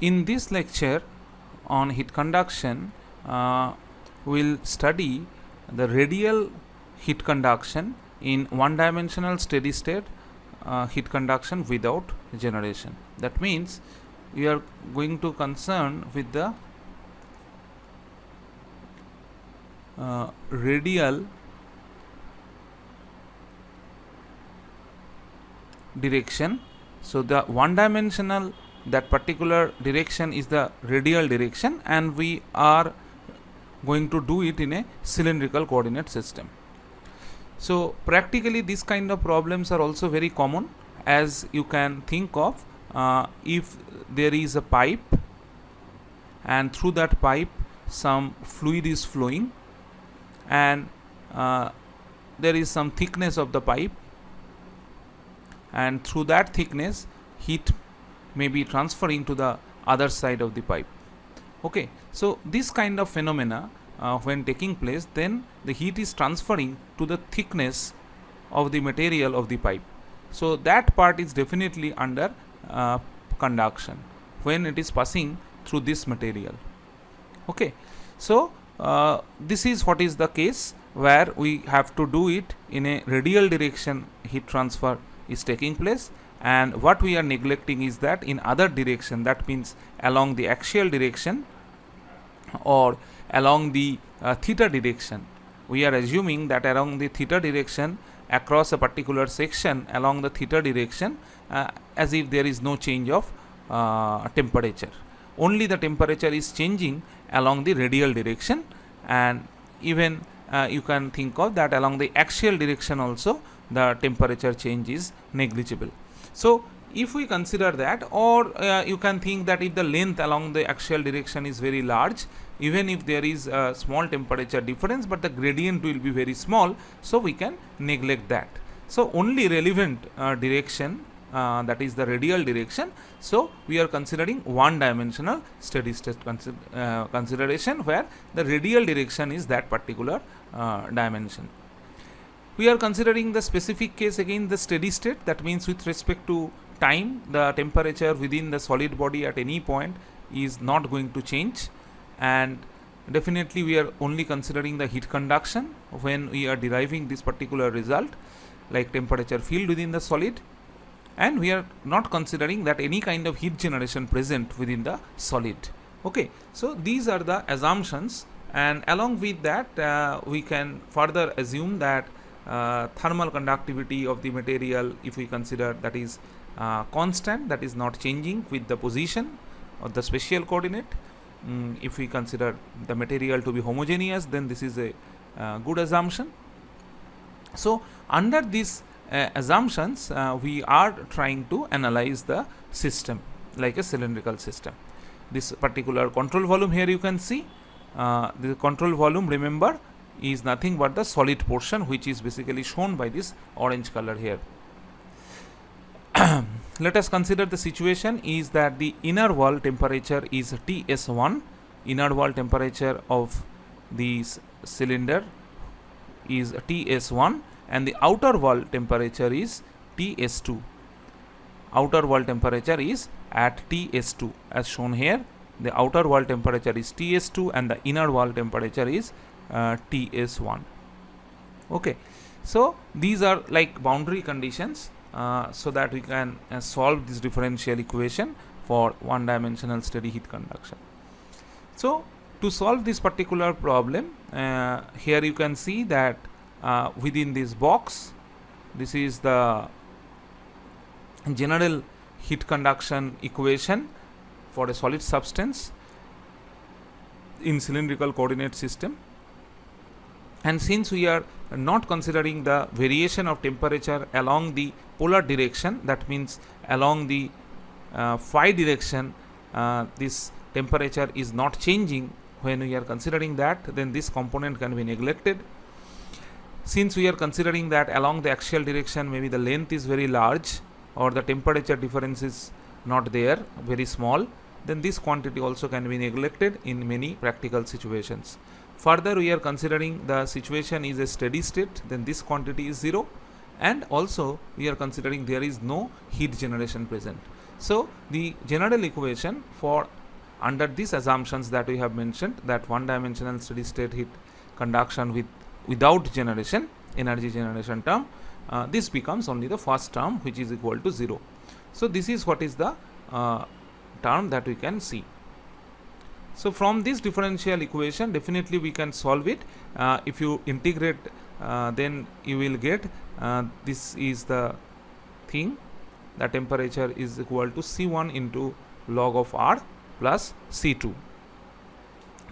In this lecture on heat conduction, we'll study the radial heat conduction in one-dimensional steady-state heat conduction without generation. That means we are going to concern with the radial direction. So the one-dimensional, that particular direction is the radial direction, and we are going to do it in a cylindrical coordinate system. So practically this kind of problems are also very common, as you can think of if there is a pipe and through that pipe some fluid is flowing, and there is some thickness of the pipe, and through that thickness heat may be transferring to the other side of the pipe. Okay, so this kind of phenomena when taking place, then the heat is transferring to the thickness of the material of the pipe. So that part is definitely under conduction when it is passing through this material. Okay, so this is what is the case where we have to do it in a radial direction. Heat transfer is taking place, and what we are neglecting is that in other direction, that means along the axial direction or along the theta direction. We are assuming that along the theta direction, across a particular section along the theta direction, as if there is no change of temperature. Only the temperature is changing along the radial direction, and even you can think of that along the axial direction also the temperature change is negligible. So if we consider that, or you can think that if the length along the axial direction is very large, even if there is a small temperature difference, but the gradient will be very small, so we can neglect that. So only relevant direction, that is the radial direction. So we are considering one dimensional steady state consideration, where the radial direction is that particular dimension. We are considering the specific case again, the steady state. That means with respect to time, the temperature within the solid body at any point is not going to change, and definitely we are only considering the heat conduction when we are deriving this particular result, like temperature field within the solid, and we are not considering that any kind of heat generation present within the solid. Okay, so these are the assumptions, and along with that we can further assume that thermal conductivity of the material, if we consider, that is constant, that is not changing with the position of the spatial coordinate. If we consider the material to be homogeneous, then this is a good assumption. So under these assumptions we are trying to analyze the system like a cylindrical system. This particular control volume here you can see, the control volume, remember, is nothing but the solid portion, which is basically shown by this orange color here. Let us consider the situation is that the inner wall temperature is Ts1, inner wall temperature of this cylinder is Ts1, and the outer wall temperature is Ts2. Outer wall temperature is at Ts2 as shown here. The outer wall temperature is Ts2 and the inner wall temperature is Ts1. Okay, so these are like boundary conditions so that we can solve this differential equation for one dimensional steady heat conduction. So to solve this particular problem, here you can see that within this box, this is the general heat conduction equation for a solid substance in cylindrical coordinate system. And since we are not considering the variation of temperature along the polar direction, that means along the phi direction, this temperature is not changing. When we are considering that, then this component can be neglected. Since we are considering that along the axial direction, maybe the length is very large or the temperature difference is not there, very small, then this quantity also can be neglected in many practical situations. Further, we are considering the situation is a steady state, then this quantity is 0, and also we are considering there is no heat generation present. So the general equation for under these assumptions that we have mentioned, that one dimensional steady state heat conduction without generation, energy generation term, this becomes only the first term, which is equal to 0. So this is what is the term that we can see. So from this differential equation, definitely we can solve it. If you integrate, then you will get this is the thing, the temperature is equal to C1 into log of R plus C2.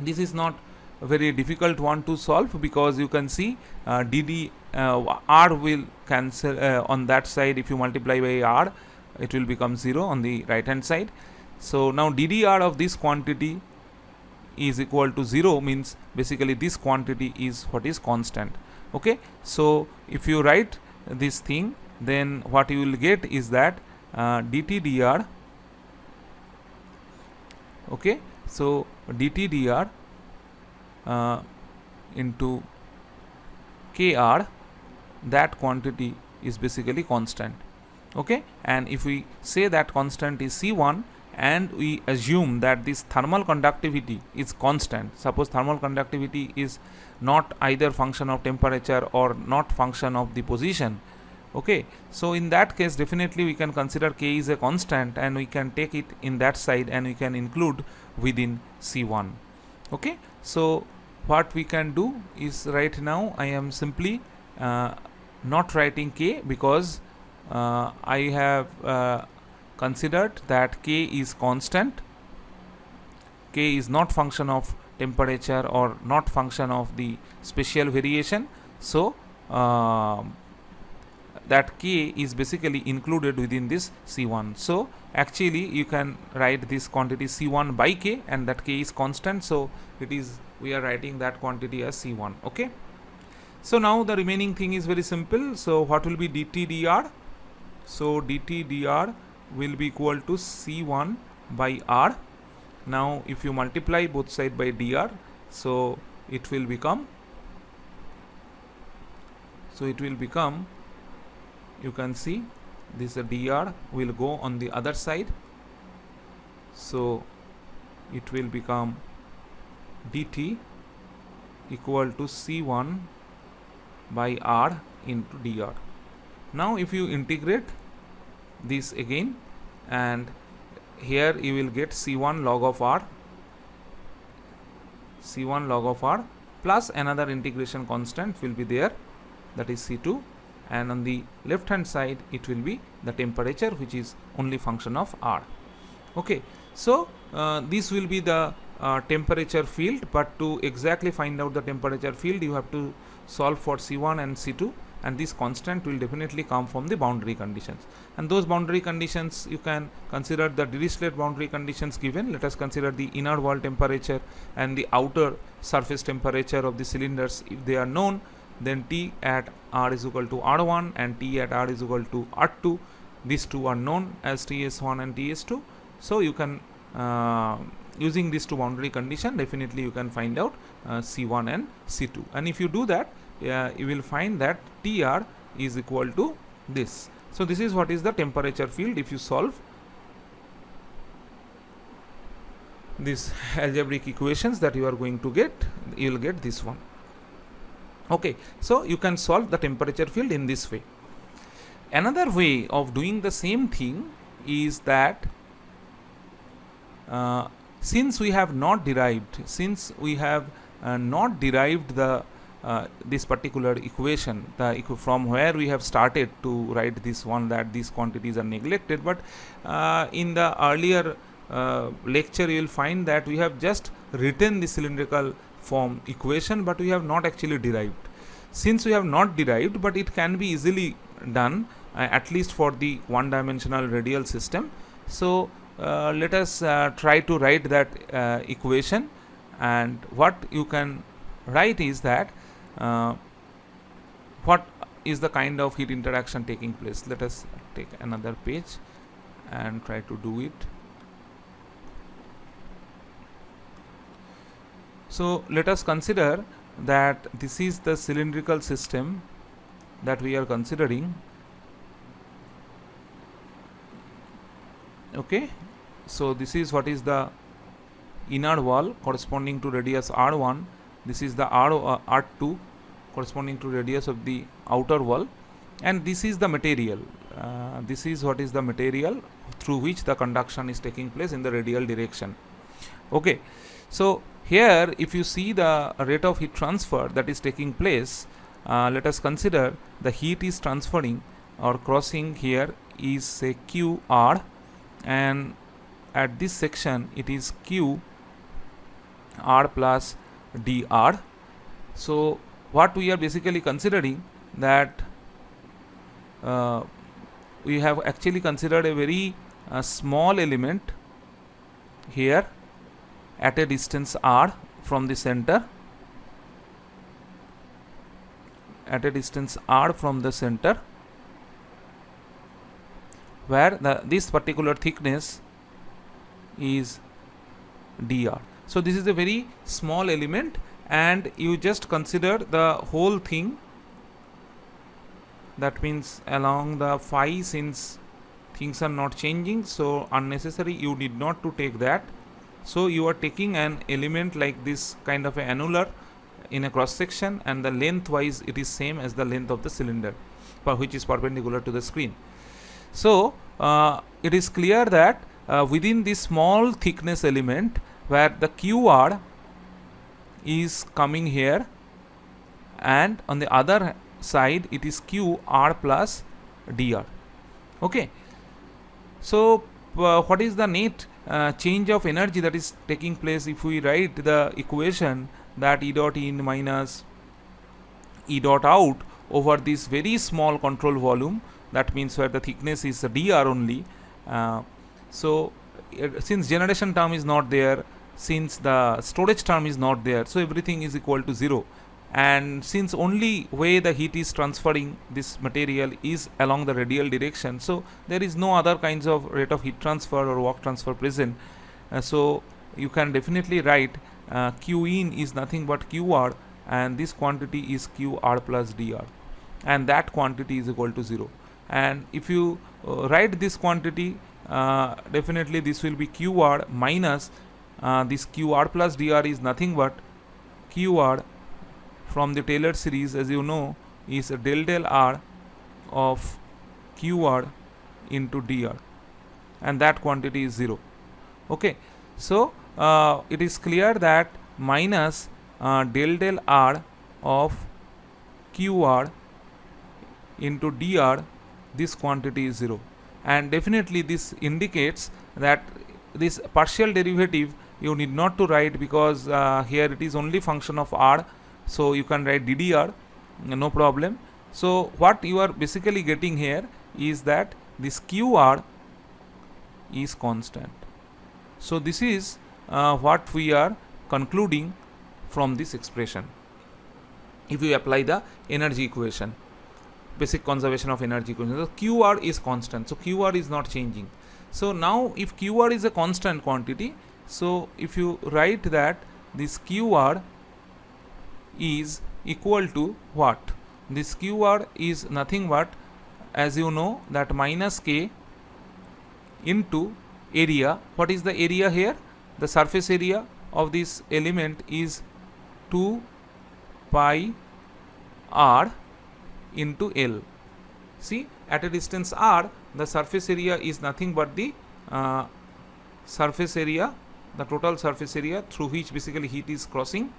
This is not a very difficult one to solve, because you can see dd R will cancel on that side. If you multiply by R, it will become 0 on the right hand side. So now ddr of this quantity is equal to 0, means basically this quantity is what is constant. Okay, so if you write this thing, then what you will get is that dt dr, okay, so dt dr into kr, that quantity is basically constant. Okay, and if we say that constant is C1, and we assume that this thermal conductivity is constant, suppose thermal conductivity is not either function of temperature or not function of the position. Okay, so in that case definitely we can consider k is a constant, and we can take it in that side and we can include within C1. Okay, so what we can do is, right now I am simply not writing k, because I have considered that k is constant, k is not function of temperature or not function of the spatial variation. So that k is basically included within this C1. So actually you can write this quantity C1 by k, and that k is constant, so it is, we are writing that quantity as C1. Okay, so now the remaining thing is very simple. So what will be dt dr? So dt dr will be equal to C1 by R. Now if you multiply both side by dr, so it will become, you can see this dr will go on the other side, so it will become dt equal to C1 by R into dr. Now if you integrate this again, and here you will get C1 log of R, C1 log of R plus another integration constant will be there, that is C2, and on the left hand side it will be the temperature, which is only function of R. Okay, so this will be the temperature field, but to exactly find out the temperature field you have to solve for C1 and C2, and this constant will definitely come from the boundary conditions, and those boundary conditions you can consider the Dirichlet boundary conditions given. Let us consider the inner wall temperature and the outer surface temperature of the cylinders. If they are known, then T at R is equal to R1 and T at R is equal to R2. These two are known as TS1 and TS2. So you can using these two boundary condition, definitely you can find out C1 and C2, and if you do that, you will find that TR is equal to this. So this is what is the temperature field. If you solve these algebraic equations that you are going to get, you will get this one. Okay, so you can solve the temperature field in this way. Another way of doing the same thing is that since we have not derived the this particular equation, from where we have started to write this one, that these quantities are neglected, but in the earlier lecture you will find that we have just written the cylindrical form equation, but we have not actually derived. Since we have not derived, but it can be easily done, at least for the one dimensional radial system. So let us try to write that equation, and what you can write is that what is the kind of heat interaction taking place. Let us take another page and try to do it. So let us consider that this is the cylindrical system that we are considering, Okay, so this is what is the inner wall corresponding to radius r1. This is the r2 corresponding to radius of the outer wall, and this is the material. This is what is the material through which the conduction is taking place in the radial direction. Okay, so here if you see the rate of heat transfer that is taking place, let us consider the heat is transferring or crossing here is say QR, and at this section it is Q R plus dr. So what we are basically considering that we have actually considered a very small element here at a distance r from the center, at a distance r from the center, where this particular thickness is dr. So this is a very small element, and you just consider the whole thing. That means along the phi, since things are not changing, so unnecessary you need not to take that. So you are taking an element like this kind of a annular in a cross section, and the length wise it is same as the length of the cylinder, which is perpendicular to the screen. So it is clear that within this small thickness element, where the QR is coming here, and on the other side it is QR plus dr. Okay, so what is the net change of energy that is taking place if we write the equation that E dot in minus E dot out over this very small control volume, that means where the thickness is dr only. So since generation term is not there, since the storage term is not there, so everything is equal to 0, and since only way the heat is transferring this material is along the radial direction, so there is no other kinds of rate of heat transfer or work transfer present. So you can definitely write Q in is nothing but QR, and this quantity is QR plus dr, and that quantity is equal to 0. And if you write this quantity, definitely this will be QR minus this QR plus dr is nothing but QR from the Taylor series, as you know, is a del r of QR into dr, and that quantity is 0. Okay, so it is clear that minus del r of QR into dr, this quantity is 0, and definitely this indicates that this partial derivative you need not to write, because here it is only function of r, so you can write ddr, no problem. So what you are basically getting here is that this QR is constant. So this is what we are concluding from this expression. If you apply the energy equation, basic conservation of energy equation, so QR is constant, so QR is not changing. So now if QR is a constant quantity, so if you write that this QR is equal to what? This QR is nothing but, as you know, that minus K into area. What is the area here? The surface area of this element is 2 pi r into L. See, at a distance r, the surface area is nothing but the surface area, the total surface area through which basically heat is crossing.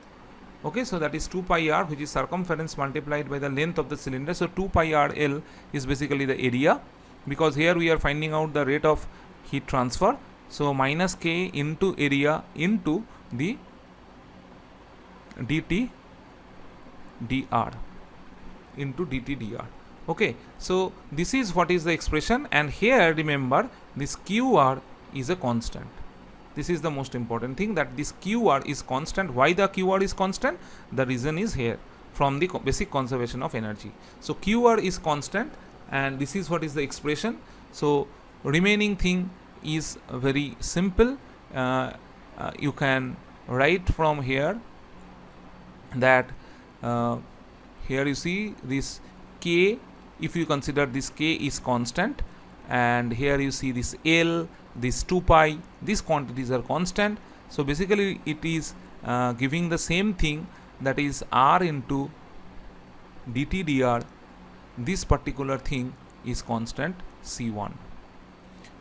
Okay, so that is 2 pi r, which is circumference multiplied by the length of the cylinder. So 2 pi r L is basically the area, because here we are finding out the rate of heat transfer. So minus K into area into the dt dr into dt dr. Okay, so this is what is the expression, and here remember this QR is a constant. This is the most important thing, that this QR is constant. Why the QR is constant? The reason is here from the basic conservation of energy. So QR is constant, and this is what is the expression. So remaining thing is very simple. You can write from here that here you see this K, if you consider this K is constant, and here you see this L, this 2 pi, these quantities are constant. So basically it is giving the same thing, that is R into dt dr. This particular thing is constant C1.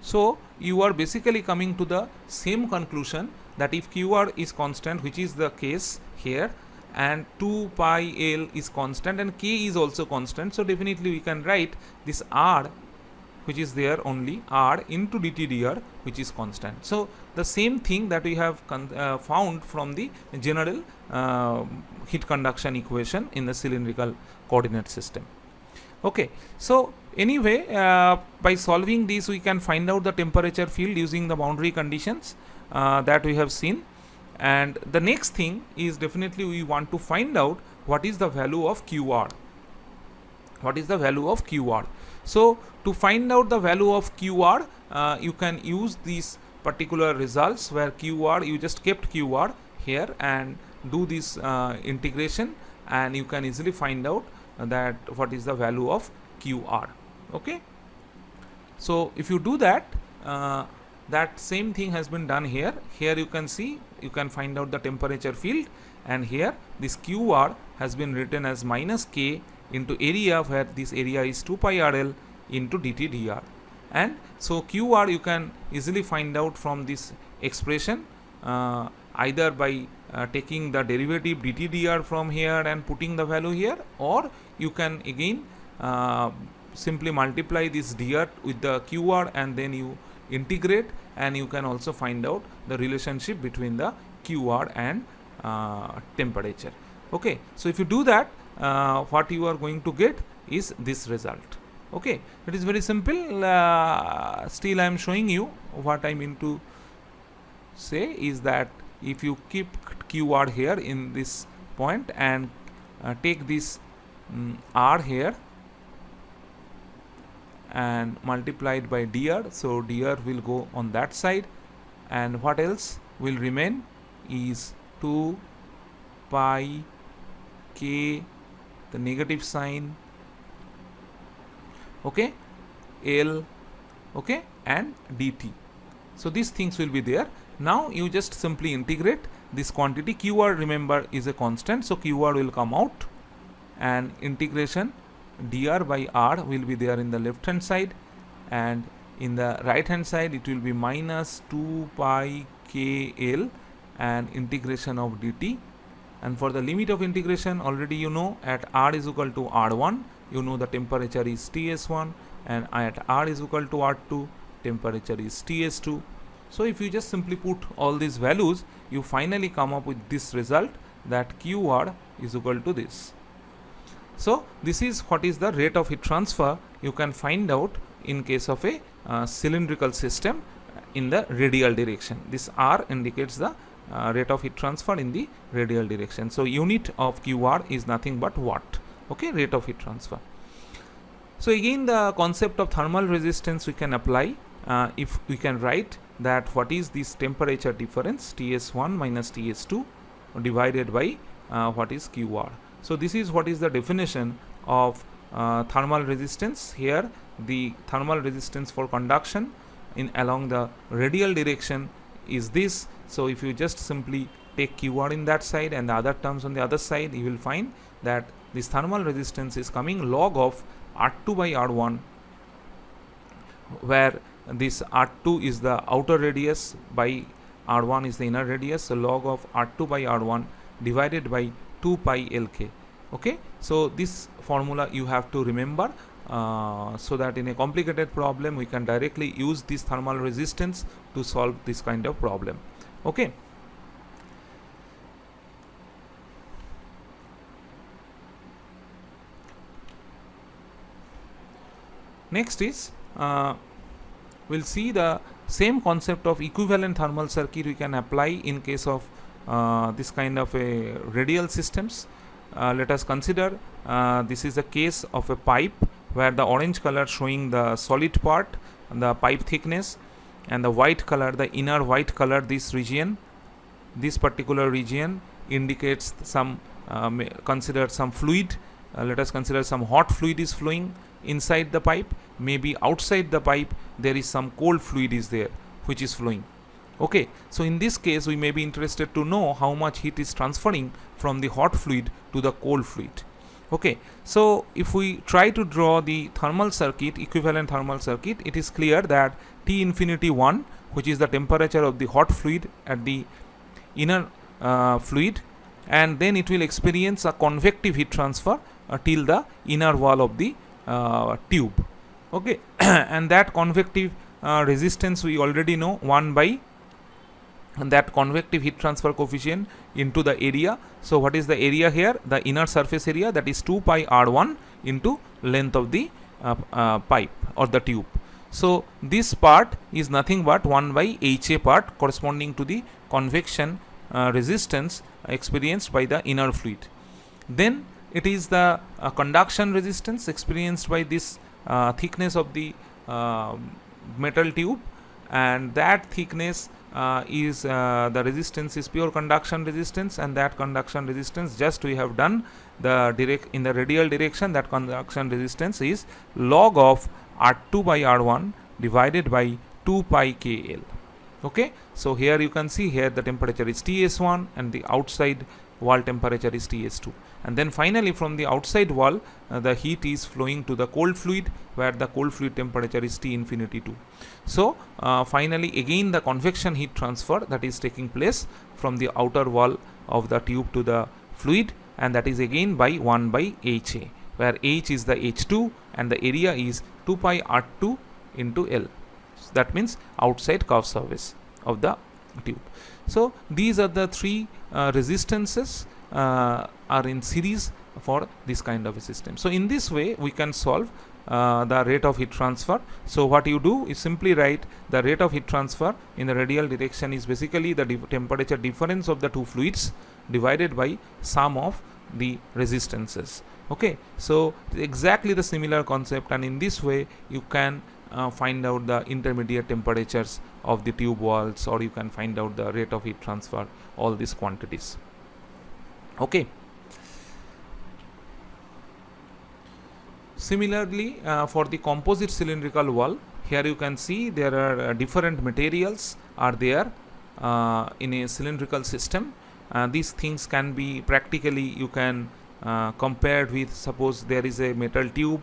So you are basically coming to the same conclusion, that if QR is constant, which is the case here, and 2 pi L is constant and K is also constant, so definitely we can write this R, which is there only, R into dt dr, which is constant. So the same thing that we have found from the general heat conduction equation in the cylindrical coordinate system. Okay, so anyway, by solving this we can find out the temperature field using the boundary conditions that we have seen. And the next thing is definitely we want to find out what is the value of QR. What is the value of QR? So to find out the value of QR, you can use these particular results where QR, you just kept QR here and do this integration, and you can easily find out that what is the value of QR. Okay, so if you do that, that same thing has been done here. Here you can see, you can find out the temperature field, and here this QR has been written as minus K into area, where this area is 2 pi RL into dt dr. And so QR you can easily find out from this expression, either by taking the derivative dt dr from here and putting the value here, or you can again simply multiply this dr with the QR and then you integrate, and you can also find out the relationship between the QR and temperature. Okay, so if you do that, what you are going to get is this result. Okay, it is very simple. Still I am showing you what I mean to say is that if you keep QR here in this point and take this R here and multiply it by dr, so dr will go on that side, and what else will remain is 2 pi K, the negative sign, okay, L, okay, and dt. So these things will be there. Now you just simply integrate this quantity. QR, remember, is a constant, so QR will come out, and integration dr by R will be there in the left hand side, and in the right hand side it will be minus 2 pi K L and integration of dt. And for the limit of integration, already you know, at R is equal to R1, you know the temperature is TS1, and at R is equal to R2, temperature is TS2. So if you just simply put all these values, you finally come up with this result, that QR is equal to this. So this is what is the rate of heat transfer you can find out in case of a cylindrical system in the radial direction. This R indicates the rate of heat transfer in the radial direction. So unit of QR is nothing but watt. Okay, rate of heat transfer. So again, the concept of thermal resistance we can apply. If we can write that what is this temperature difference, TS1 minus TS2 divided by what is QR. So this is what is the definition of thermal resistance. Here the thermal resistance for conduction in along the radial direction is this. So if you just simply take QR in that side and the other terms on the other side, you will find that this thermal resistance is coming log of R2 by R1, where this R2 is the outer radius by R1 is the inner radius. So log of R2 by R1 divided by 2 pi Lk. Okay, so this formula you have to remember, so that in a complicated problem we can directly use this thermal resistance to solve this kind of problem. Okay, next is we'll see the same concept of equivalent thermal circuit we can apply in case of this kind of a radial systems. Let us consider this is a case of a pipe where the orange color showing the solid part, the pipe thickness, and the white color, the inner white color, this region, this particular region indicates some consider some fluid. Let us consider some hot fluid is flowing inside the pipe, maybe outside the pipe there is some cold fluid is there which is flowing. Okay, so in this case we may be interested to know how much heat is transferring from the hot fluid to the cold fluid. Okay, so if we try to draw the thermal circuit, equivalent thermal circuit, it is clear that T infinity 1, which is the temperature of the hot fluid at the inner fluid, and then it will experience a convective heat transfer till the inner wall of the tube. Okay, and that convective resistance we already know, 1 by that convective heat transfer coefficient into the area. So what is the area here? The inner surface area, that is 2 pi r1 into length of the pipe or the tube. So this part is nothing but 1 by HA part corresponding to the convection resistance experienced by the inner fluid. Then it is the conduction resistance experienced by this thickness of the metal tube, and that thickness is the resistance is pure conduction resistance, and that conduction resistance, just we have done the in the radial direction, that conduction resistance is log of R2 by R1 divided by 2 pi KL. Okay, so here you can see here the temperature is TS1 and the outside wall temperature is TS2, and then finally from the outside wall the heat is flowing to the cold fluid, where the cold fluid temperature is T infinity 2. So finally again the convection heat transfer that is taking place from the outer wall of the tube to the fluid, and that is again by 1 by HA, where H is the H2 and the area is 2 pi R2 into L. So that means outside curved surface of the tube. So these are the three resistances are in series for this kind of a system. So in this way we can solve the rate of heat transfer. So what you do is simply write the rate of heat transfer in the radial direction is basically the temperature difference of the two fluids divided by sum of the resistances. Okay, so exactly the similar concept, and in this way you can find out the intermediate temperatures of the tube walls, or you can find out the rate of heat transfer, all these quantities. Okay, similarly for the composite cylindrical wall, here you can see there are different materials are there in a cylindrical system. These things can be practically you can compared with, suppose there is a metal tube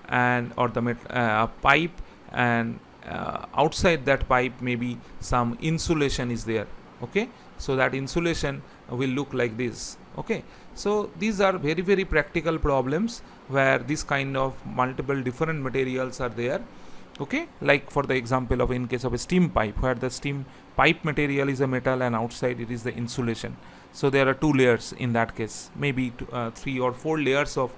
and or the pipe, and outside that pipe maybe some insulation is there. Okay, so that insulation will look like this. Okay, so these are very very practical problems where this kind of multiple different materials are there. Okay, like for the example of in case of a steam pipe, where the steam pipe material is a metal and outside it is the insulation. So there are two layers in that case, maybe 3 or 4 layers of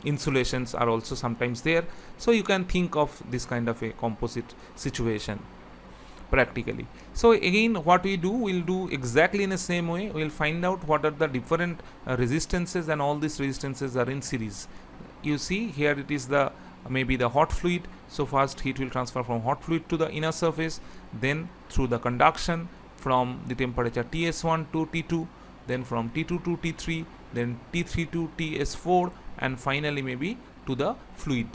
insulations are also sometimes there. So you can think of this kind of a composite situation practically. So again what we do, we'll do exactly in the same way. We'll find out what are the different resistances, and all these resistances are in series. You see here it is the maybe the hot fluid. So first heat will transfer from hot fluid to the inner surface, then through the conduction from the temperature TS1 to T2, then from T2 to T3, then T3 to TS4, and finally maybe to the fluid,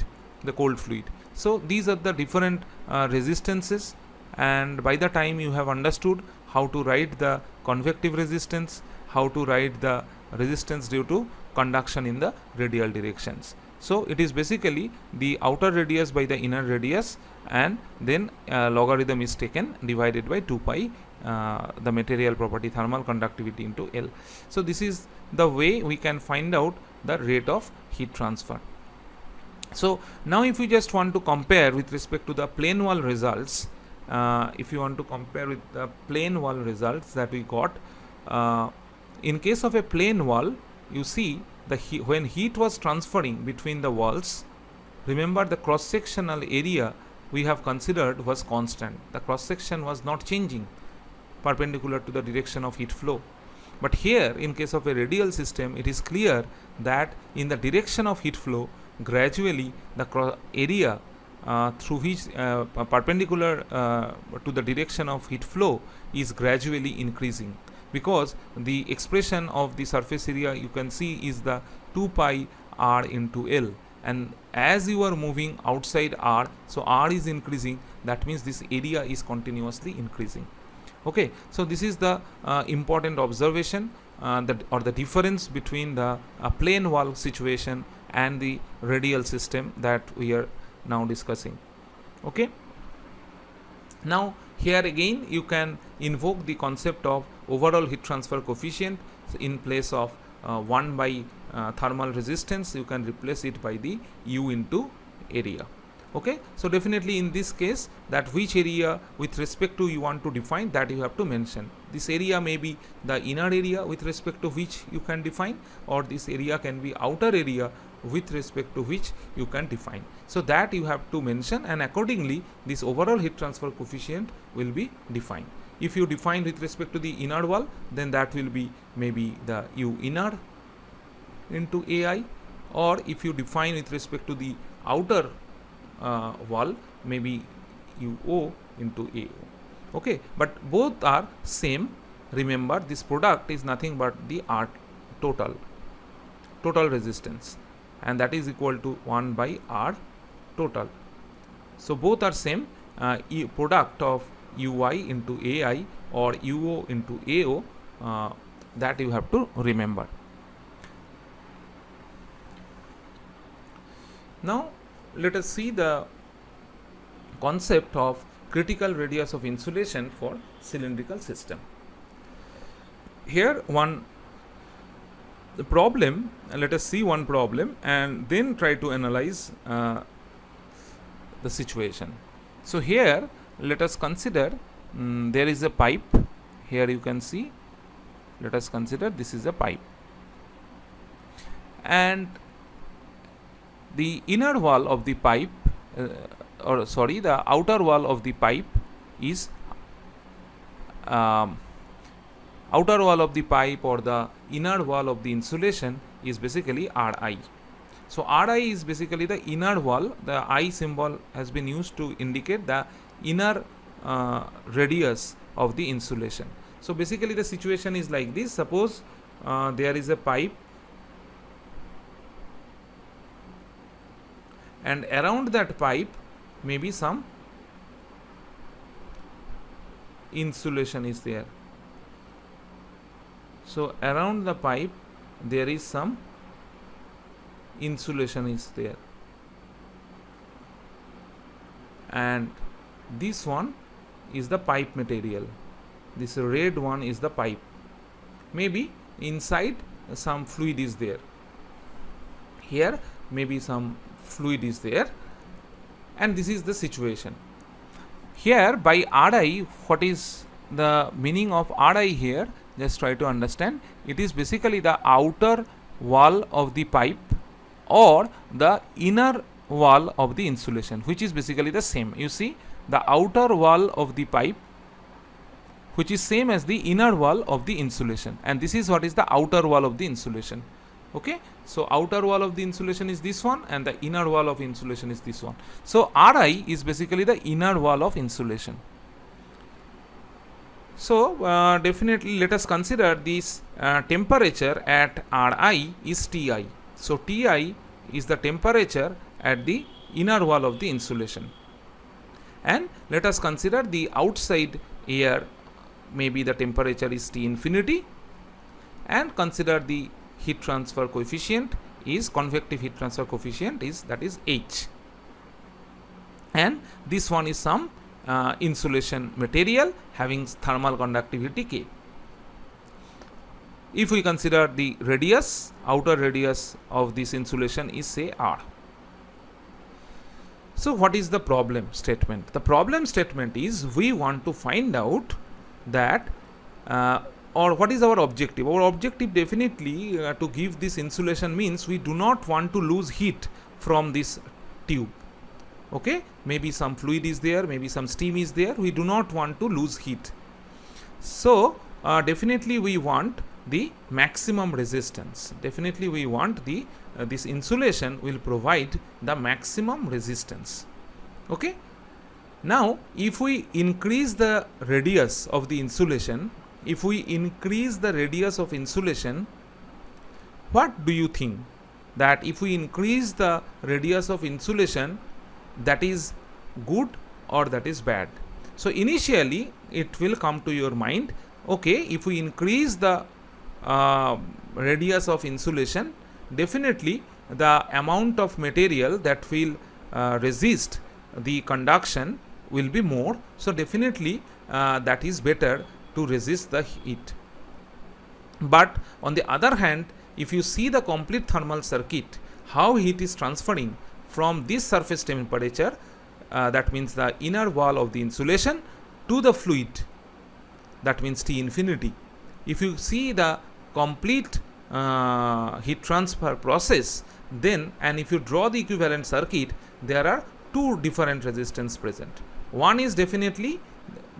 the cold fluid. So these are the different resistances, and by the time you have understood how to write the convective resistance, how to write the resistance due to conduction in the radial directions. So it is basically the outer radius by the inner radius, and then logarithm is taken divided by 2 pi the material property thermal conductivity into L. So this is the way we can find out the rate of heat transfer. So now if you just want to compare with respect to the plane wall results, if you want to compare with the plane wall results that we got, in case of a plane wall, you see when heat was transferring between the walls, remember the cross sectional area we have considered was constant. The cross section was not changing perpendicular to the direction of heat flow. But here in case of a radial system, it is clear that in the direction of heat flow, gradually the area through which perpendicular to the direction of heat flow is gradually increasing, because the expression of the surface area you can see is the 2 pi r into L. and as you are moving outside R, so R is increasing, that means this area is continuously increasing. Okay, so this is the important observation or the difference between the plane wall situation and the radial system that we are now discussing. Okay, now here again you can invoke the concept of overall heat transfer coefficient. In place of 1 by thermal resistance, you can replace it by the U into area. Okay, so definitely in this case, that which area with respect to you want to define, that you have to mention. This area may be the inner area with respect to which you can define, or this area can be outer area with respect to which you can define. So that you have to mention, and accordingly this overall heat transfer coefficient will be defined. If you define with respect to the inner wall, then that will be maybe the U inner into AI, or if you define with respect to the outer wall, maybe UO into AO. Okay, but both are same. Remember, this product is nothing but the R total resistance, and that is equal to 1 by R total. So both are same. Product of UI into AI or UO into AO, that you have to remember. Now let us see the concept of critical radius of insulation for cylindrical system. Here the problem, let us see one problem and then try to analyze the situation. So here let us consider there is a pipe. Here you can see, let us consider this is a pipe, and the inner wall of the pipe the outer wall of the pipe is outer wall of the pipe or the inner wall of the insulation is basically Ri. So Ri is basically the inner wall. The I symbol has been used to indicate the inner radius of the insulation. So basically the situation is like this. Suppose there is a pipe, and around that pipe maybe some insulation is there. So around the pipe there is some insulation is there, and this one is the pipe material. This red one is the pipe. Maybe inside some fluid is there. Here maybe some fluid is there, and this is the situation. Here by Ri, what is the meaning of Ri here? Just try to understand. It is basically the outer wall of the pipe or the inner wall of the insulation, which is basically the same. You see, the outer wall of the pipe, which is same as the inner wall of the insulation, and this is what is the outer wall of the insulation. Okay, so outer wall of the insulation is this one, and the inner wall of insulation is this one. So Ri is basically the inner wall of insulation. So definitely let us consider this temperature at Ri is Ti. So Ti is the temperature at the inner wall of the insulation, and let us consider the outside air, maybe the temperature is T infinity, and consider the heat transfer coefficient is convective heat transfer coefficient is, that is H, and this one is some insulation material having thermal conductivity K. If we consider the radius, outer radius of this insulation is say R. So what is the problem statement? The problem statement is we want to find out that or what is our objective. Our objective definitely to give this insulation means we do not want to lose heat from this tube. Okay, maybe some fluid is there, maybe some steam is there, we do not want to lose heat. So definitely we want the maximum resistance. Definitely we want the this insulation will provide the maximum resistance. Okay, now if we increase the radius of the insulation, if we increase the radius of insulation, what do you think? that if we increase the radius of insulation, that is good or that is bad. So initially it will come to your mind, okay, if we increase the radius of insulation, definitely the amount of material that will resist the conduction will be more. So definitely that is better to resist the heat. But on the other hand, if you see the complete thermal circuit, how heat is transferring from this surface temperature, that means the inner wall of the insulation, to the fluid, that means T infinity. If you see the complete heat transfer process, then, and if you draw the equivalent circuit, there are two different resistance present. One is definitely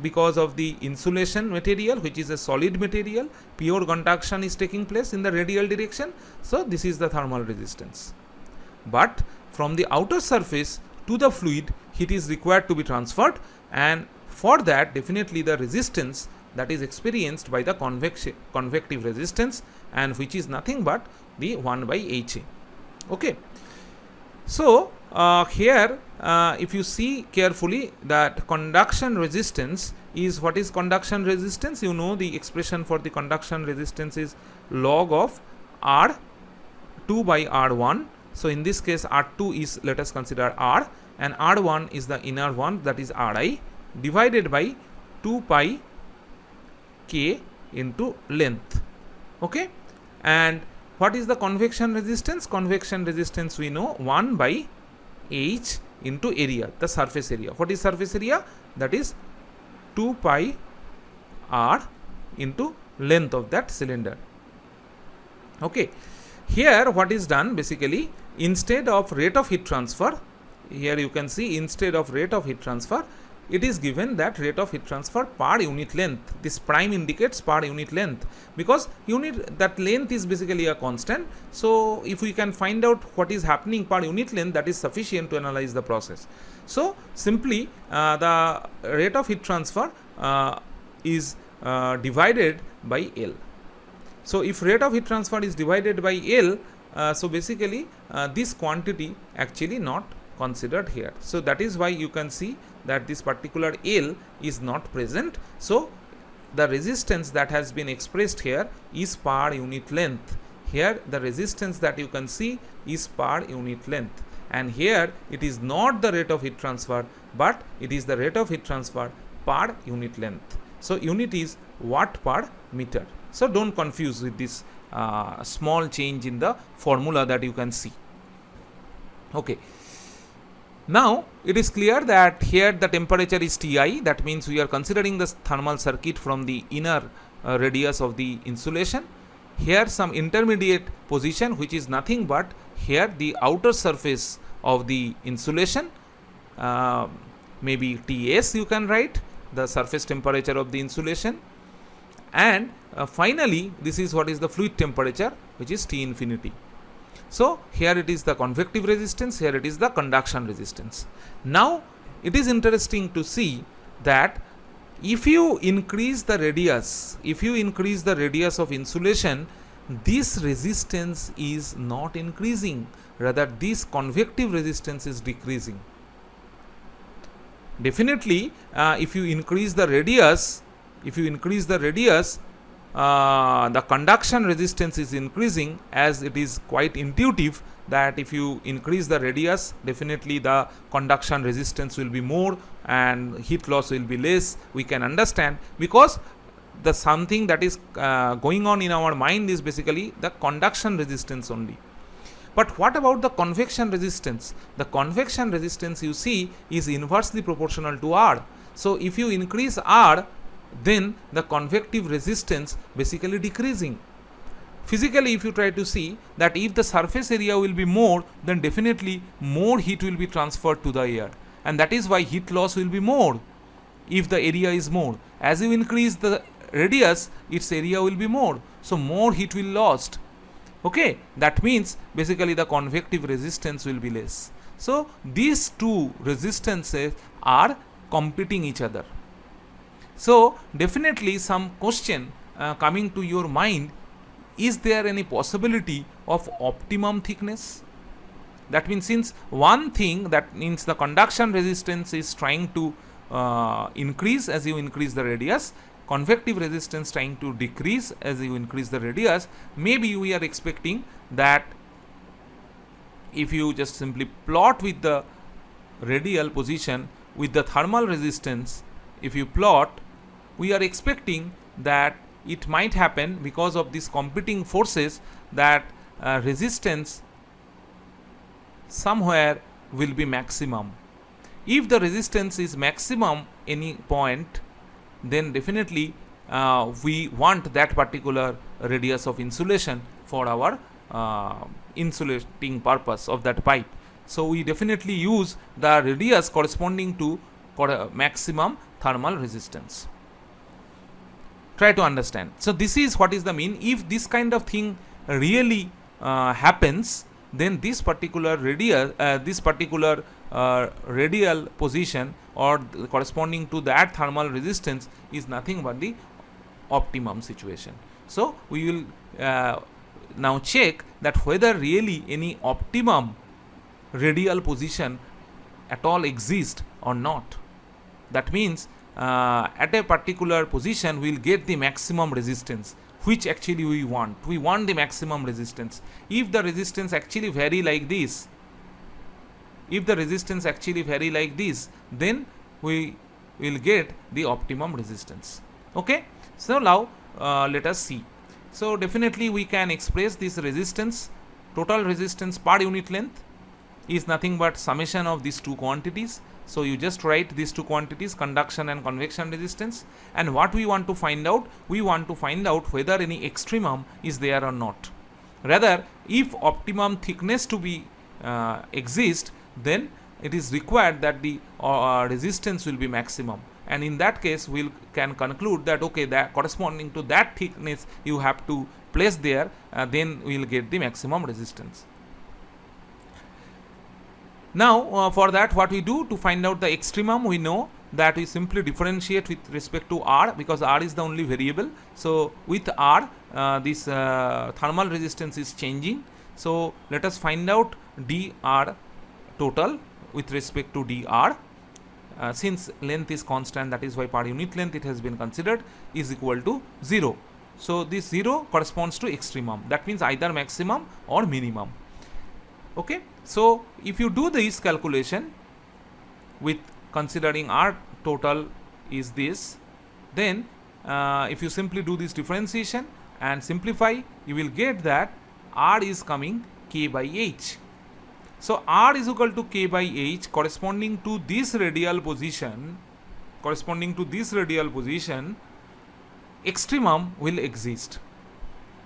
because of the insulation material, which is a solid material, pure conduction is taking place in the radial direction, so this is the thermal resistance. But from the outer surface to the fluid, heat is required to be transferred, and for that definitely the resistance that is experienced by the convective resistance, and which is nothing but the 1 by HA. Okay. So here if you see carefully, that conduction resistance is, what is conduction resistance? You know the expression for the conduction resistance is log of R2 by R1. So in this case R2 is, let us consider R, and R1 is the inner one, that is Ri, divided by 2 pi K into length. Okay. And what is the convection resistance? Convection resistance we know 1 by H into area, the surface area. What is surface area? That is 2 pi R into length of that cylinder. Okay. Here what is done, basically instead of rate of heat transfer, here you can see instead of rate of heat transfer, it is given that rate of heat transfer per unit length. This prime indicates per unit length, because unit, that length is basically a constant. So if we can find out what is happening per unit length, that is sufficient to analyze the process. So simply the rate of heat transfer is divided by L. So if rate of heat transfer is divided by L, so basically this quantity actually not considered here. So that is why you can see that this particular L is not present. So the resistance that has been expressed here is per unit length. Here the resistance that you can see is per unit length, and here it is not the rate of heat transfer, but it is the rate of heat transfer per unit length. So unit is watt per meter. So don't confuse with this small change in the formula that you can see. Okay. Now it is clear that here the temperature is Ti, that means we are considering the thermal circuit from the inner radius of the insulation. Here some intermediate position, which is nothing but here the outer surface of the insulation, maybe Ts you can write, the surface temperature of the insulation, and finally this is what is the fluid temperature, which is T infinity. So here it is the convective resistance, here it is the conduction resistance. Now it is interesting to see that if you increase the radius, of insulation, this resistance is not increasing, rather this convective resistance is decreasing. Definitely if you increase the radius, the conduction resistance is increasing, as it is quite intuitive that if you increase the radius, definitely the conduction resistance will be more and heat loss will be less. We can understand, because the something that is going on in our mind is basically the conduction resistance only. But what about the convection resistance? The convection resistance, you see, is inversely proportional to R. So if you increase R, then the convective resistance basically decreasing. Physically, if you try to see that if the surface area will be more, then definitely more heat will be transferred to the air, and that is why heat loss will be more if the area is more. As you increase the radius, its area will be more, so more heat will lost. Okay, that means basically the convective resistance will be less. So these two resistances are competing each other. So definitely some question coming to your mind is there any possibility of optimum thickness? That means, since one thing, that means the conduction resistance is trying to increase as you increase the radius, convective resistance trying to decrease as you increase the radius, maybe we are expecting that if you just simply plot with the radial position with the thermal resistance, if you plot, we are expecting that it might happen because of these competing forces that resistance somewhere will be maximum. If the resistance is maximum any point, then definitely we want that particular radius of insulation for our insulating purpose of that pipe. So we definitely use the radius corresponding to maximum thermal resistance. Try to understand. So this is what is the mean. If this kind of thing really happens, then this particular radius, radial position or corresponding to that thermal resistance is nothing but the optimum situation. So we will now check that whether really any optimum radial position at all exists or not. That means at a particular position we will get the maximum resistance, which actually we want. We want the maximum resistance. If the resistance actually vary like this, then we will get the optimum resistance. Okay. So now let us see. So definitely we can express this resistance, total resistance per unit length is nothing but summation of these two quantities. So you just write these two quantities, conduction and convection resistance, and what we want to find out, we want to find out whether any extremum is there or not. Rather, if optimum thickness to be exist, then it is required that the resistance will be maximum, and in that case we can conclude that okay, that corresponding to that thickness you have to place there, then we will get the maximum resistance. Now for that, what we do to find out the extremum, we know that we simply differentiate with respect to R, because R is the only variable. So with R this thermal resistance is changing. So let us find out dr total with respect to dr. Since length is constant, that is why per unit length it has been considered, is equal to 0. So this 0 corresponds to extremum, that means either maximum or minimum. Okay. So if you do this calculation with considering R total is this, then if you simply do this differentiation and simplify, you will get that R is coming K by H. So R is equal to K by H corresponding to this radial position, extremum will exist,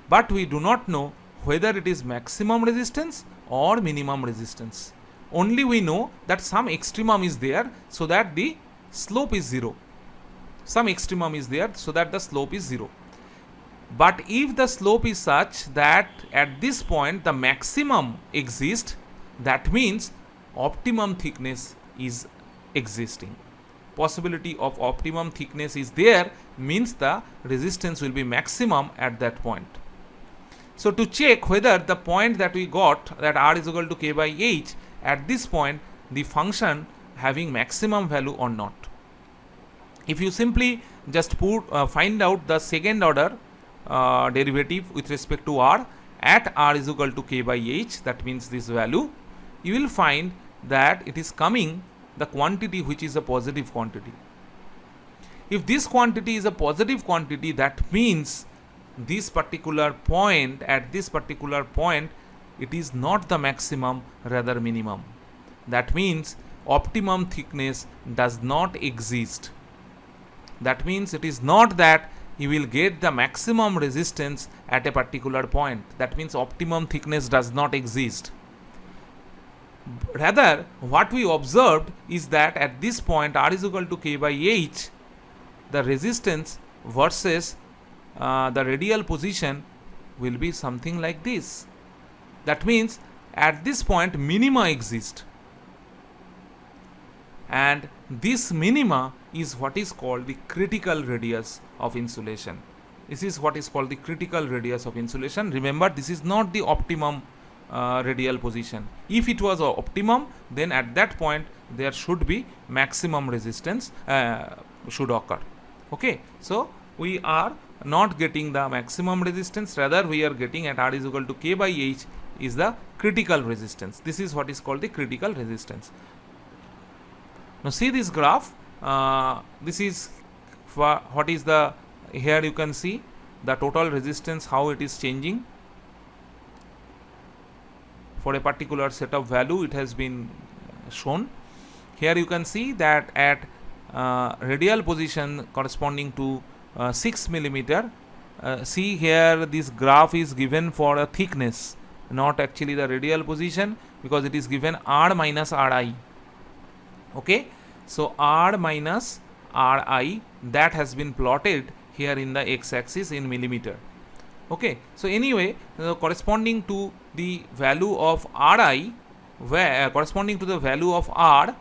but we do not know whether it is maximum resistance or minimum resistance. Only we know that some extremum is there so that the slope is 0. Some extremum is there so that the slope is 0. But if the slope is such that at this point the maximum exists, that means optimum thickness is existing. Possibility of optimum thickness is there, means the resistance will be maximum at that point. So to check whether the point that we got, that R is equal to K by H, at this point the function having maximum value or not. If you simply just find out the second order derivative with respect to R at R is equal to K by H, that means this value, you will find that it is coming the quantity which is a positive quantity. If this quantity is a positive quantity, that means this particular point, at this particular point, it is not the maximum, rather minimum. That means optimum thickness does not exist. That means it is not that you will get the maximum resistance at a particular point. That means optimum thickness does not exist. Rather, what we observed is that at this point R is equal to K by H, the resistance versus the radial position will be something like this. That means at this point minima exist, and this minima is what is called the critical radius of insulation. This is what is called the critical radius of insulation. Remember, this is not the optimum radial position. If it was optimum, then at that point there should be maximum resistance should occur. Okay, so we are not getting the maximum resistance, rather we are getting at R is equal to K by H is the critical resistance. This is what is called the critical resistance. Now see this graph. This is what is the, here you can see the total resistance, how it is changing for a particular set of value. It has been shown. Here you can see that at radial position corresponding to 6 millimeter, see here this graph is given for a thickness, not actually the radial position, because it is given R minus Ri. Okay, so R minus Ri, that has been plotted here in the x-axis in millimeter. Okay, so anyway, corresponding to the value of Ri, where corresponding to the value of R,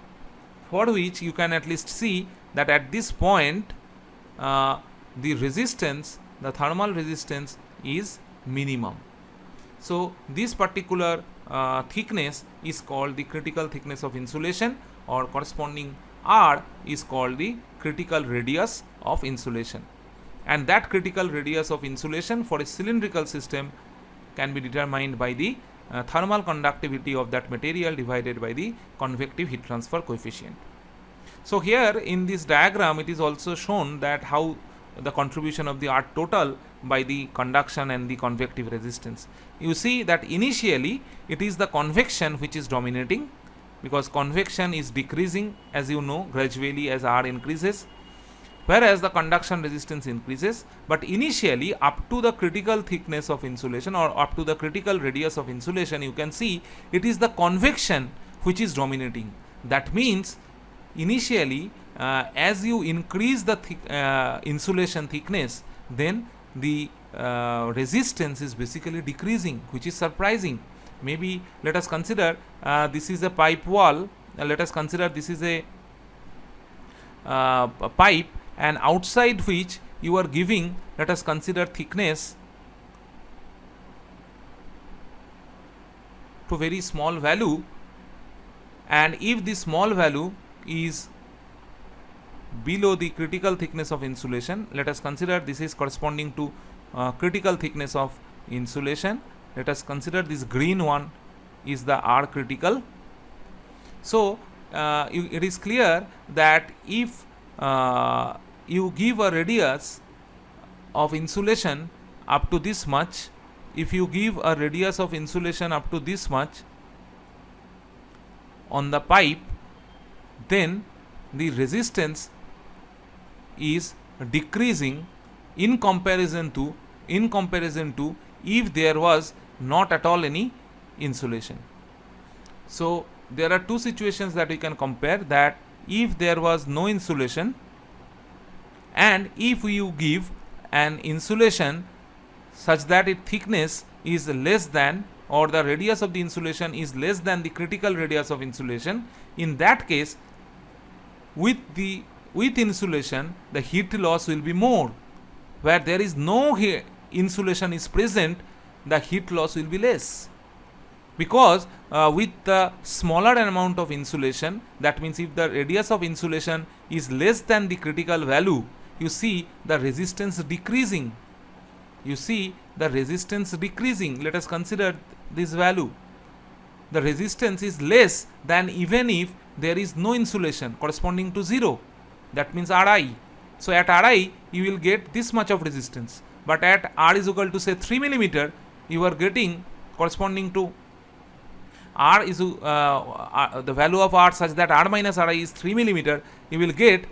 for which you can at least see that at this point the resistance, the thermal resistance is minimum. So this particular thickness is called the critical thickness of insulation, or corresponding R is called the critical radius of insulation. And that critical radius of insulation for a cylindrical system can be determined by the thermal conductivity of that material divided by the convective heat transfer coefficient. So here in this diagram it is also shown that how the contribution of the R total by the conduction and the convective resistance. You see that initially it is the convection which is dominating, because convection is decreasing, as you know, gradually as R increases, whereas the conduction resistance increases. But initially, up to the critical thickness of insulation or up to the critical radius of insulation, you can see it is the convection which is dominating. That means initially as you increase the insulation thickness, then the resistance is basically decreasing, which is surprising. Maybe let us consider this is a pipe wall. Let us consider this is a pipe, and outside which you are giving, let us consider thickness to very small value, and if this small value is below the critical thickness of insulation, let us consider this is corresponding to critical thickness of insulation. Let us consider this green one is the R critical. So it is clear that if you give a radius of insulation up to this much, if you give a radius of insulation up to this much on the pipe, then the resistance is decreasing in comparison to if there was not at all any insulation. So there are two situations that we can compare, that if there was no insulation and if you give an insulation such that its thickness is less than, or the radius of the insulation is less than the critical radius of insulation, in that case with insulation the heat loss will be more. Where there is no insulation is present, the heat loss will be less, because with the smaller amount of insulation, that means if the radius of insulation is less than the critical value, you see the resistance decreasing. You see the resistance decreasing. Let us consider this value. The resistance is less than even if there is no insulation, corresponding to 0. That means Ri. So at Ri you will get this much of resistance, but at R is equal to say 3 millimeter, you are getting corresponding to R is the value of R such that R minus Ri is 3 millimeter, you will get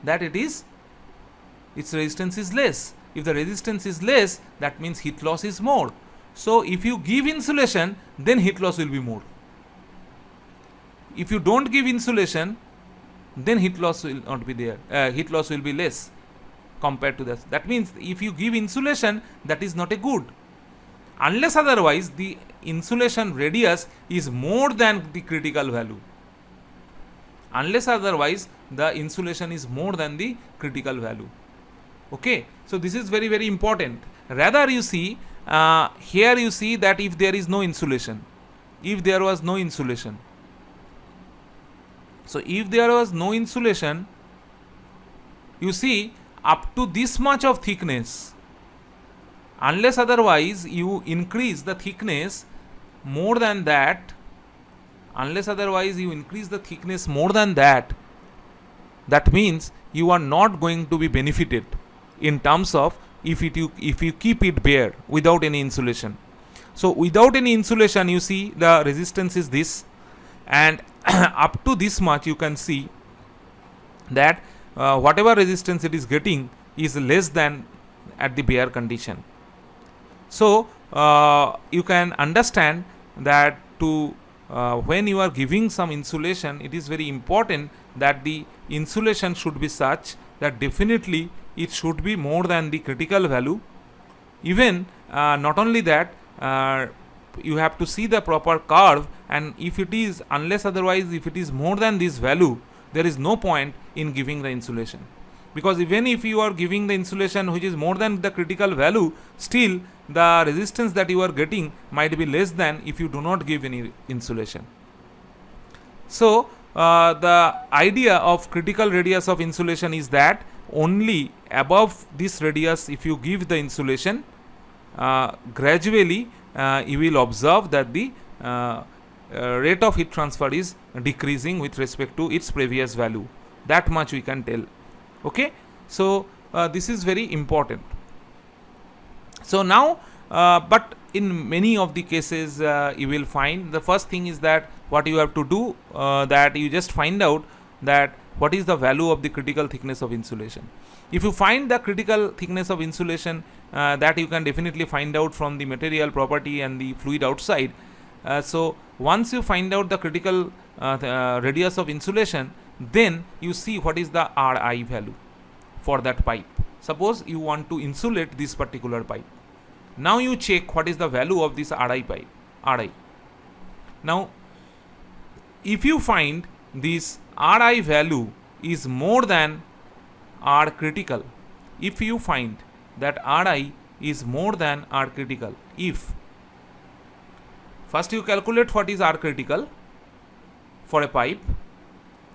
that its resistance is less. If the resistance is less, that means heat loss is more. So if you give insulation, then heat loss will be more. If you don't give insulation, then heat loss will not be there. Heat loss will be less compared to this. That means if you give insulation, that is not a good. Unless otherwise the insulation radius is more than the critical value. Unless otherwise the insulation is more than the critical value. Okay, so this is very very important. Rather, you see, here you see that if there is no insulation, if there was no insulation, so if there was no insulation, you see, up to this much of thickness, unless otherwise you increase the thickness more than that, unless otherwise you increase the thickness more than that, that means you are not going to be benefited in terms of if you keep it bare without any insulation. So without any insulation, you see the resistance is this, and up to this much you can see that whatever resistance it is getting is less than at the bare condition. So you can understand that to when you are giving some insulation, it is very important that the insulation should be such that definitely it should be more than the critical value. Even not only that, you have to see the proper curve, and if it is, unless otherwise if it is more than this value, there is no point in giving the insulation, because even if you are giving the insulation which is more than the critical value, still the resistance that you are getting might be less than if you do not give any insulation. So the idea of critical radius of insulation is that only above this radius, if you give the insulation, gradually you will observe that the rate of heat transfer is decreasing with respect to its previous value. That much we can tell. Okay, so this is very important. So now, but in many of the cases, you will find the first thing is that what you have to do, that you just find out that what is the value of the critical thickness of insulation. If you find the critical thickness of insulation, that you can definitely find out from the material property and the fluid outside. So once you find out the critical radius of insulation, then you see what is the Ri value for that pipe. Suppose you want to insulate this particular pipe. Now you check what is the value of this Ri pipe, Ri. Now if you find this Ri value is more than R critical, if you find that Ri is more than R critical, if first you calculate what is R critical for a pipe.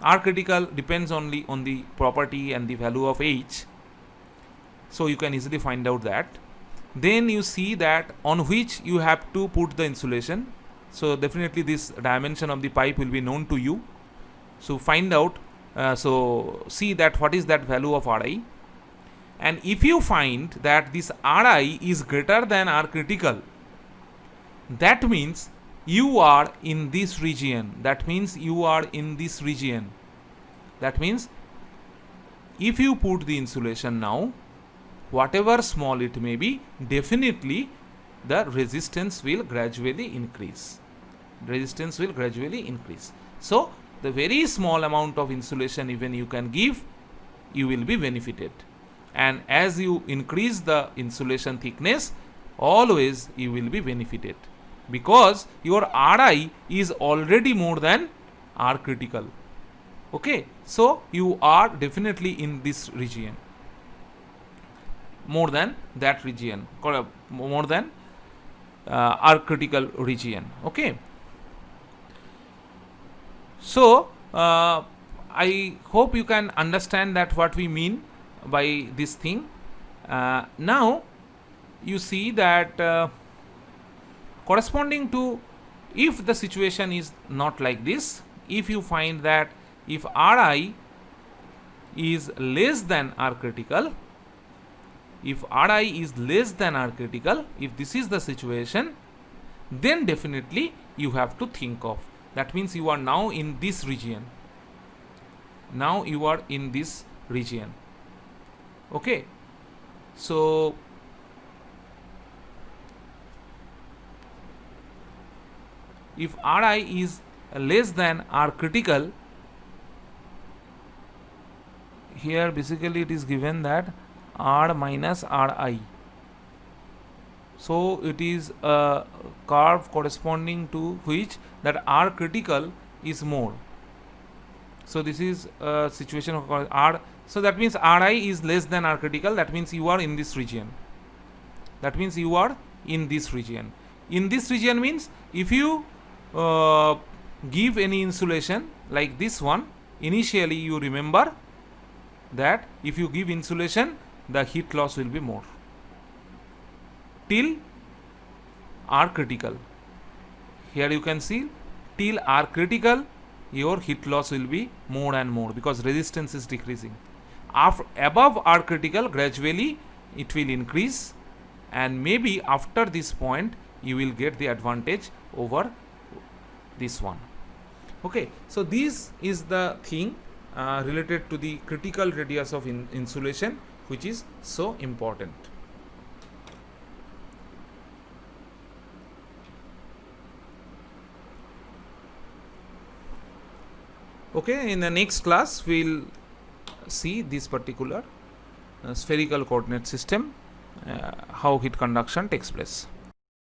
R critical depends only on the property and the value of H, so you can easily find out that. Then you see that on which you have to put the insulation. So definitely this dimension of the pipe will be known to you. So find out, so see that what is that value of Ri, and if you find that this Ri is greater than R critical, that means you are in this region. That means you are in this region. That means if you put the insulation now, whatever small it may be, definitely the resistance will gradually increase. Resistance will gradually increase. So the very small amount of insulation even you can give, you will be benefited. And as you increase the insulation thickness, always you will be benefited, because your Ri is already more than R critical. Okay, so you are definitely in this region, more than that region, more than R critical region. Okay, so I hope you can understand that what we mean by this thing. Now you see that corresponding to, if the situation is not like this, if you find that if Ri is less than R critical, if Ri is less than R critical, if this is the situation, then definitely you have to think of, that means you are now in this region. Now you are in this region. Okay, so if Ri is less than R critical, here basically it is given that R minus Ri. So it is a curve corresponding to which that R critical is more. So this is a situation of R. So that means Ri is less than R critical. That means you are in this region. That means you are in this region. In this region means if you give any insulation like this one, initially you remember that if you give insulation, the heat loss will be more till R critical. Here you can see till R critical, your heat loss will be more and more because resistance is decreasing. Above R critical, gradually it will increase, and maybe after this point you will get the advantage over this one. Okay, so this is the thing related to the critical radius of insulation, which is so important. Okay, in the next class we will see this particular spherical coordinate system, how heat conduction takes place.